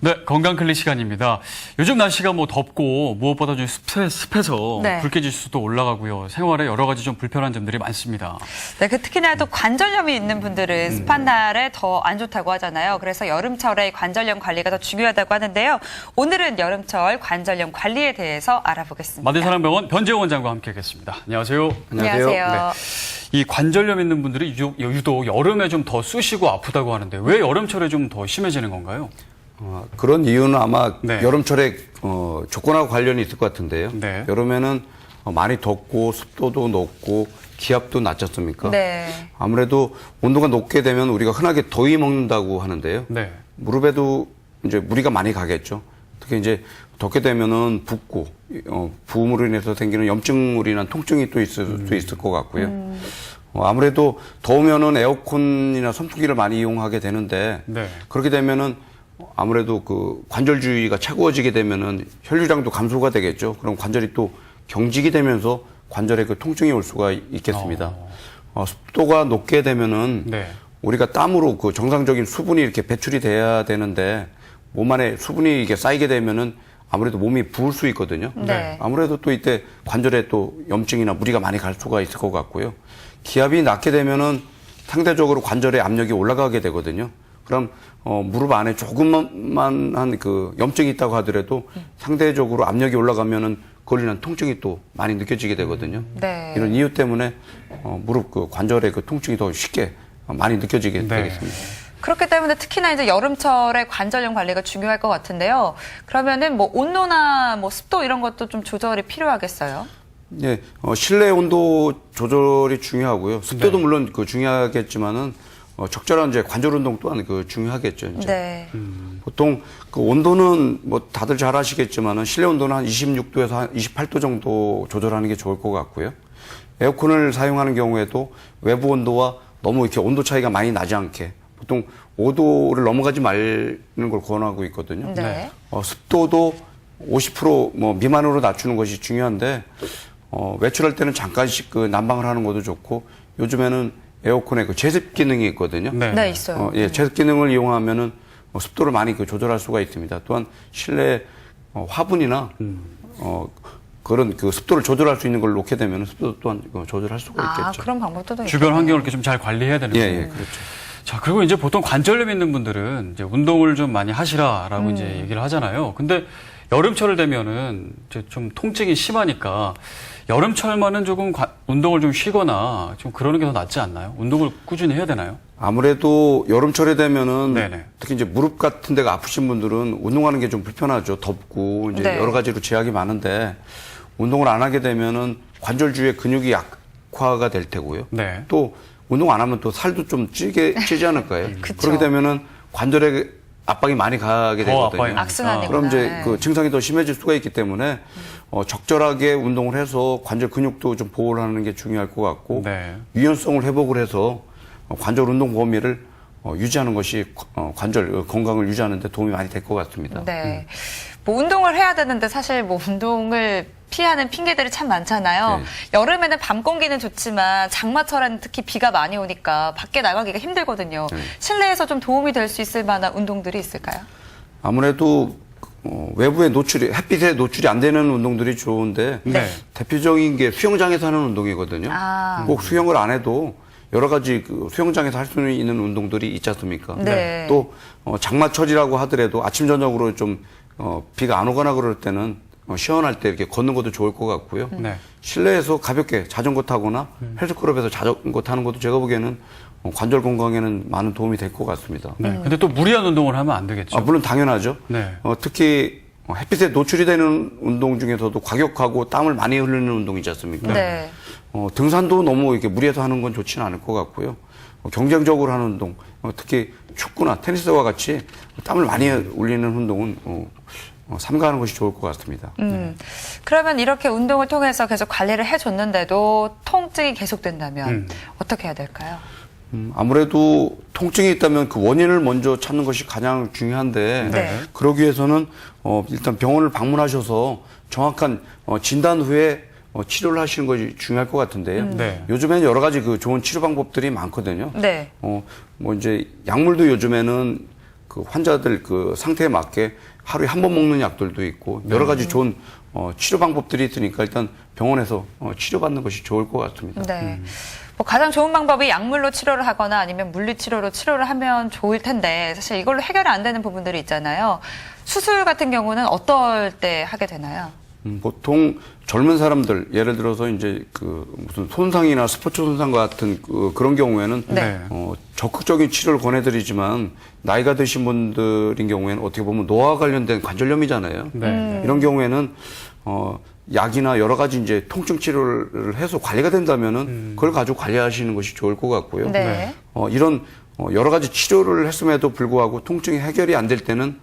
네, 건강 클릭 시간입니다. 요즘 날씨가 덥고 무엇보다 좀 습해서 네. 불쾌지수도 올라가고요. 생활에 여러 가지 좀 불편한 점들이 많습니다. 네, 특히나 또 관절염이 있는 분들은 습한 날에 더 안 좋다고 하잖아요. 그래서 여름철에 관절염 관리가 더 중요하다고 하는데요. 오늘은 여름철 관절염 관리에 대해서 알아보겠습니다. 만대사랑병원 변재호 원장과 함께하겠습니다. 안녕하세요. 안녕하세요. 이 관절염 있는 분들이 유독 여름에 좀 더 쑤시고 아프다고 하는데 왜 여름철에 좀 더 심해지는 건가요? 그런 이유는 아마 네. 여름철에 조건하고 관련이 있을 것 같은데요. 네. 여름에는 많이 덥고 습도도 높고 기압도 낮지 않습니까? 네. 아무래도 온도가 높게 되면 우리가 흔하게 더위 먹는다고 하는데요. 네. 무릎에도 이제 무리가 많이 가겠죠. 특히 이제 덥게 되면은 붓고 부음으로 인해서 생기는 염증물이나 통증이 또 있을 수 있을 것 같고요. 아무래도 더우면은 에어컨이나 선풍기를 많이 이용하게 되는데 네. 그렇게 되면은 아무래도 그 관절 주위가 차가워지게 되면은 혈류량도 감소가 되겠죠. 그럼 관절이 또 경직이 되면서 관절에 그 통증이 올 수가 있겠습니다. 습도가 높게 되면은 네. 우리가 땀으로 그 정상적인 수분이 이렇게 배출이 돼야 되는데 몸 안에 수분이 이게 쌓이게 되면은 아무래도 몸이 부을 수 있거든요. 네. 아무래도 또 이때 관절에 또 염증이나 무리가 많이 갈 수가 있을 것 같고요. 기압이 낮게 되면은 상대적으로 관절에 압력이 올라가게 되거든요. 그럼 무릎 안에 조금만 그 염증이 있다고 하더라도 상대적으로 압력이 올라가면은 그걸로 인한 통증이 또 많이 느껴지게 되거든요. 네. 이런 이유 때문에 무릎 그 관절의 그 통증이 더 쉽게 많이 느껴지게 네. 되겠습니다. 그렇기 때문에 특히나 이제 여름철에 관절염 관리가 중요할 것 같은데요. 그러면은 뭐 온도나 뭐 습도 이런 것도 좀 조절이 필요하겠어요? 예, 실내 온도 조절이 중요하고요. 습도도 네. 물론 그 중요하겠지만은 적절한 이제 관절 운동 또한 그 중요하겠죠. 이제. 네. 보통 그 온도는 뭐 다들 잘 아시겠지만은 실내 온도는 한 26도에서 한 28도 정도 조절하는 게 좋을 것 같고요. 에어컨을 사용하는 경우에도 외부 온도와 너무 이렇게 온도 차이가 많이 나지 않게 보통 5도를 넘어가지 말는 걸 권하고 있거든요. 네. 습도도 50% 미만으로 낮추는 것이 중요한데 외출할 때는 잠깐씩 그 난방을 하는 것도 좋고 요즘에는 에어컨에 그 제습 기능이 있거든요. 네. 네, 있어요. 예, 제습 기능을 이용하면은 습도를 많이 그 조절할 수가 있습니다. 또한 실내 화분이나 그런 그 습도를 조절할 수 있는 걸 놓게 되면 습도 또한 조절할 수가 있겠죠. 그런 방법도 또 주변 있겠네요. 환경을 이렇게 좀 잘 관리해야 되는 예, 거예요. 예, 그렇죠. 자, 그리고 이제 보통 관절염 있는 분들은 이제 운동을 좀 많이 하시라라고 이제 얘기를 하잖아요. 근데 여름철을 되면은 이제 좀 통증이 심하니까 여름철만은 조금 운동을 좀 쉬거나 좀 그러는 게 더 낫지 않나요? 운동을 꾸준히 해야 되나요? 아무래도 여름철에 되면은 네네. 특히 이제 무릎 같은 데가 아프신 분들은 운동하는 게 좀 불편하죠. 덥고 이제 네. 여러 가지로 제약이 많은데 운동을 안 하게 되면은 관절 주위의 근육이 약화가 될 테고요. 네. 또 운동 안 하면 또 살도 좀 찌지 않을까요? 그쵸. 그렇게 되면은 관절에 압박이 많이 가게 더 되거든요. 압박이 악순환이구나. 그럼 이제 네. 그 증상이 더 심해질 수가 있기 때문에 적절하게 운동을 해서 관절 근육도 좀 보호를 하는 게 중요할 것 같고 네. 유연성을 회복을 해서 관절 운동 범위를 유지하는 것이 관절 건강을 유지하는 데 도움이 많이 될 것 같습니다. 네. 뭐 운동을 해야 되는데 사실 뭐 운동을 피하는 핑계들이 참 많잖아요. 네. 여름에는 밤 공기는 좋지만 장마철에는 특히 비가 많이 오니까 밖에 나가기가 힘들거든요. 네. 실내에서 좀 도움이 될 수 있을 만한 운동들이 있을까요? 아무래도 외부의 노출이 햇빛에 노출이 안 되는 운동들이 좋은데 네. 대표적인 게 수영장에서 하는 운동이거든요. 아. 꼭 수영을 안 해도 여러 가지 그 수영장에서 할 수 있는 운동들이 있지 않습니까? 네. 또 장마철이라고 하더라도 아침 저녁으로 좀 비가 안 오거나 그럴 때는 시원할 때 이렇게 걷는 것도 좋을 것 같고요. 네. 실내에서 가볍게 자전거 타거나 헬스클럽에서 자전거 타는 것도 제가 보기에는 관절 건강에는 많은 도움이 될 것 같습니다. 네. 근데 또 무리한 운동을 하면 안 되겠죠. 물론 당연하죠. 네. 특히 햇빛에 노출이 되는 운동 중에서도 과격하고 땀을 많이 흐르는 운동이지 않습니까? 네. 등산도 너무 이렇게 무리해서 하는 건 좋지는 않을 것 같고요. 경쟁적으로 하는 운동, 특히 축구나 테니스와 같이 땀을 많이 흘리는 운동은 삼가하는 것이 좋을 것 같습니다. 그러면 이렇게 운동을 통해서 계속 관리를 해줬는데도 통증이 계속된다면 어떻게 해야 될까요? 아무래도 통증이 있다면 그 원인을 먼저 찾는 것이 가장 중요한데 네. 그러기 위해서는 일단 병원을 방문하셔서 정확한 진단 후에 치료를 하시는 것이 중요할 것 같은데요. 네. 요즘에는 여러 가지 그 좋은 치료 방법들이 많거든요. 네. 뭐 이제 약물도 요즘에는 그 환자들 그 상태에 맞게 하루에 한 번 먹는 약들도 있고 여러 가지 좋은 치료 방법들이 있으니까 일단 병원에서 치료받는 것이 좋을 것 같습니다. 네. 뭐 가장 좋은 방법이 약물로 치료를 하거나 아니면 물리치료로 치료를 하면 좋을 텐데 사실 이걸로 해결이 안 되는 부분들이 있잖아요. 수술 같은 경우는 어떨 때 하게 되나요? 보통 젊은 사람들 예를 들어서 이제 그 무슨 손상이나 스포츠 손상 같은 그런 경우에는 네. 적극적인 치료를 권해드리지만 나이가 드신 분들인 경우에는 어떻게 보면 노화와 관련된 관절염이잖아요. 네. 이런 경우에는 약이나 여러 가지 이제 통증 치료를 해서 관리가 된다면은 그걸 가지고 관리하시는 것이 좋을 것 같고요. 네. 이런 여러 가지 치료를 했음에도 불구하고 통증이 해결이 안 될 때는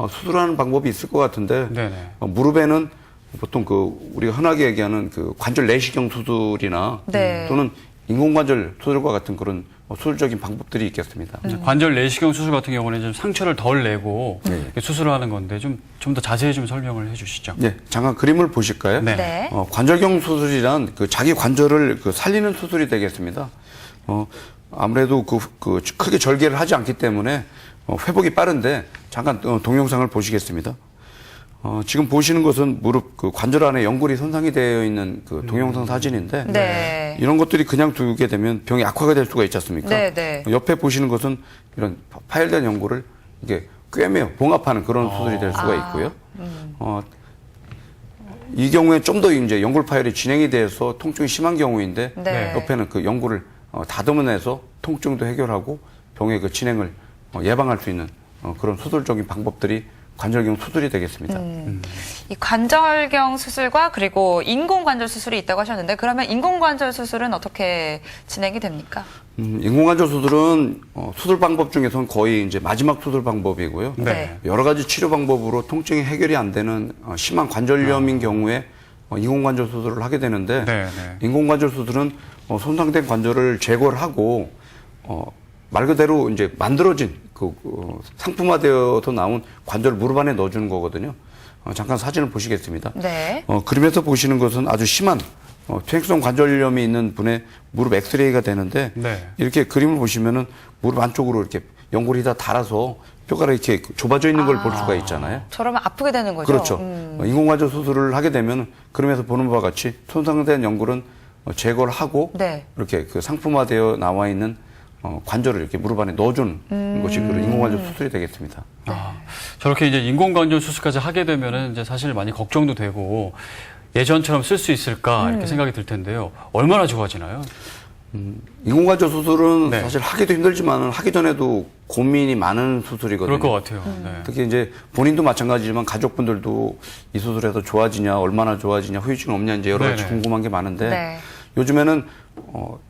수술하는 방법이 있을 것 같은데 네네. 무릎에는 보통 그 우리가 흔하게 얘기하는 그 관절 내시경 수술이나 네. 또는 인공관절 수술과 같은 그런 수술적인 방법들이 있겠습니다. 관절 내시경 수술 같은 경우는 좀 상처를 덜 내고 네. 이렇게 수술을 하는 건데 좀 더 자세히 좀 설명을 해주시죠. 네, 잠깐 그림을 보실까요? 네. 네. 관절경 수술이란 그 자기 관절을 그 살리는 수술이 되겠습니다. 아무래도 그 크게 절개를 하지 않기 때문에 회복이 빠른데 잠깐 동영상을 보시겠습니다. 지금 보시는 것은 무릎 그 관절 안에 연골이 손상이 되어 있는 그 동영상 사진인데 네. 이런 것들이 그냥 두게 되면 병이 악화가 될 수가 있지 않습니까? 네, 네. 옆에 보시는 것은 이런 파열된 연골을 이게 꿰매어 봉합하는 그런 수술이 될 수가 있고요. 이 경우에 좀 더 이제 연골 파열이 진행이 돼서 통증이 심한 경우인데 네. 옆에는 그 연골을 다듬어내서 통증도 해결하고 병의 그 진행을 예방할 수 있는 그런 수술적인 방법들이 관절경 수술이 되겠습니다. 이 관절경 수술과 그리고 인공관절 수술이 있다고 하셨는데 그러면 인공관절 수술은 어떻게 진행이 됩니까? 인공관절 수술은 수술 방법 중에서는 거의 이제 마지막 수술 방법이고요. 네. 여러 가지 치료 방법으로 통증이 해결이 안 되는 심한 관절염인 경우에 인공관절 수술을 하게 되는데 네, 네. 인공관절 수술은 손상된 관절을 제거를 하고 말 그대로 이제 만들어진 상품화되어서 나온 관절을 무릎 안에 넣어주는 거거든요. 잠깐 사진을 보시겠습니다. 네. 그림에서 보시는 것은 아주 심한 퇴행성 관절염이 있는 분의 무릎 엑스레이가 되는데 네. 이렇게 그림을 보시면은 무릎 안쪽으로 이렇게 연골이 다 닳아서 뼈가 이렇게 좁아져 있는 걸 볼 수가 있잖아요. 저러면 아프게 되는 거죠? 그렇죠. 인공관절 수술을 하게 되면 그림에서 보는 바와 같이 손상된 연골은 제거를 하고 네. 이렇게 그 상품화되어 나와 있는 관절을 이렇게 무릎 안에 넣어주는 것이 그런 인공관절 수술이 되겠습니다. 저렇게 이제 인공관절 수술까지 하게 되면은 이제 사실 많이 걱정도 되고 예전처럼 쓸 수 있을까 이렇게 생각이 들 텐데요. 얼마나 좋아지나요? 인공관절 수술은 네. 사실 하기도 힘들지만 하기 전에도 고민이 많은 수술이거든요. 그럴 것 같아요. 네. 특히 이제 본인도 마찬가지지만 가족분들도 이 수술해서 좋아지냐, 얼마나 좋아지냐, 후유증 없냐 이제 여러 가지 네네. 궁금한 게 많은데 네. 요즘에는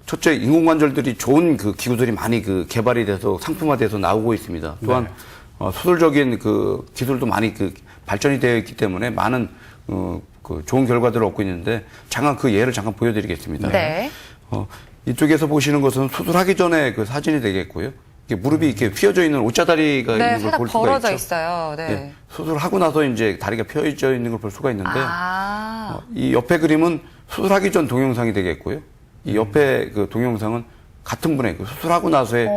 첫째 인공관절들이 좋은 그 기구들이 많이 그 개발이 돼서 상품화돼서 나오고 있습니다. 또한 수술적인 그 기술도 많이 그 발전이 되어 있기 때문에 많은 그 좋은 결과들을 얻고 있는데 잠깐 그 예를 잠깐 보여드리겠습니다. 네. 이쪽에서 보시는 것은 수술하기 전에 그 사진이 되겠고요. 이게 무릎이 이렇게 휘어져 있는 옷자다리가 네, 있는 걸 살짝 볼 수가 벌어져 있죠. 있어요. 네. 예, 수술하고 나서 이제 다리가 펴져 있는 걸 볼 수가 있는데 이 옆에 그림은 수술하기 전 동영상이 되겠고요. 이 옆에 그 동영상은 같은 분의 그 수술하고 나서의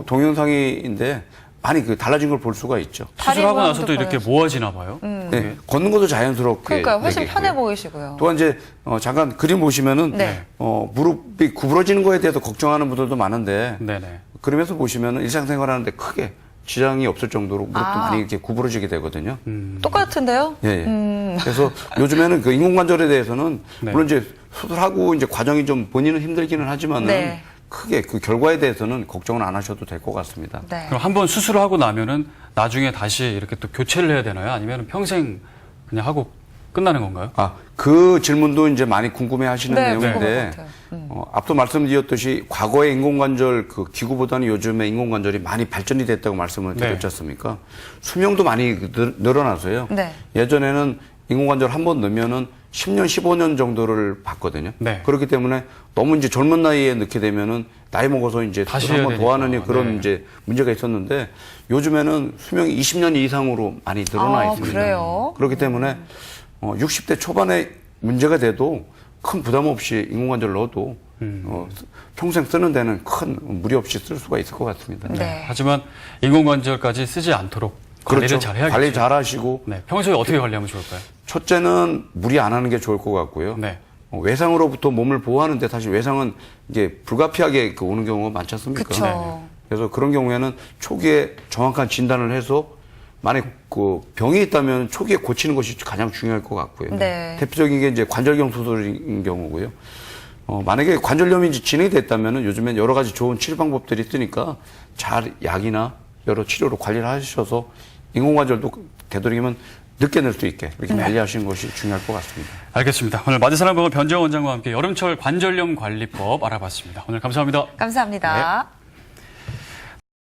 동영상인데 많이 그 달라진 걸 볼 수가 있죠. 수술하고 다리 나서도 이렇게 모양도 모아지나 봐요. 네, 걷는 것도 자연스럽게. 그러니까 훨씬 되겠고요. 편해 보이시고요. 또한 이제 잠깐 그림 보시면은 네. 무릎이 구부러지는 거에 대해서 걱정하는 분들도 많은데 네네. 그림에서 보시면은 일상생활하는데 크게 지장이 없을 정도로 무릎도 많이 이렇게 구부러지게 되거든요. 똑같은데요? 예, 예. 그래서 요즘에는 그 인공관절에 대해서는 네. 물론 이제 수술하고 이제 과정이 좀 본인은 힘들기는 하지만은 네. 크게 그 결과에 대해서는 걱정은 안 하셔도 될 것 같습니다. 네. 그럼 한번 수술을 하고 나면은 나중에 다시 이렇게 또 교체를 해야 되나요? 아니면 평생 그냥 하고 끝나는 건가요? 그 질문도 이제 많이 궁금해 하시는 네, 궁금할 내용인데, 것 같아요. 앞서 말씀드렸듯이 과거의 인공관절 그 기구보다는 요즘에 인공관절이 많이 발전이 됐다고 말씀을 네. 드렸지 않습니까? 수명도 많이 늘어나서요. 네. 예전에는 인공관절 한 번 넣으면은 10년, 15년 정도를 봤거든요. 네. 그렇기 때문에 너무 이제 젊은 나이에 넣게 되면은 나이 먹어서 이제 다시 수술 한번 해야 더 하느니 되니까. 그런 네. 이제 문제가 있었는데 요즘에는 수명이 20년 이상으로 많이 늘어나 있습니다. 그래요? 그렇기 때문에 60대 초반에 문제가 돼도 큰 부담 없이 인공관절을 넣어도 평생 쓰는 데는 큰 무리 없이 쓸 수가 있을 것 같습니다. 네. 하지만 인공관절까지 쓰지 않도록 관리를 잘 해야겠죠. 관리 잘 하시고 네. 평소에 어떻게 관리하면 좋을까요? 첫째는 무리 안 하는 게 좋을 것 같고요. 네. 외상으로부터 몸을 보호하는데 사실 외상은 이게 불가피하게 오는 경우가 많지 않습니까? 그쵸. 그래서 그런 경우에는 초기에 정확한 진단을 해서 만약 그 병이 있다면 초기에 고치는 것이 가장 중요할 것 같고요. 네. 대표적인 게 이제 관절경 수술인 경우고요. 만약에 관절염이 진행이 됐다면은 요즘엔 여러 가지 좋은 치료 방법들이 있으니까 잘 약이나 여러 치료로 관리를 하셔서 인공관절도 되도록이면 늦게 낼 수 있게 이렇게 관리하시는 것이 중요할 것 같습니다. 알겠습니다. 오늘 맞은사람병원 변재원 원장과 함께 여름철 관절염 관리법 알아봤습니다. 오늘 감사합니다. 감사합니다. 네.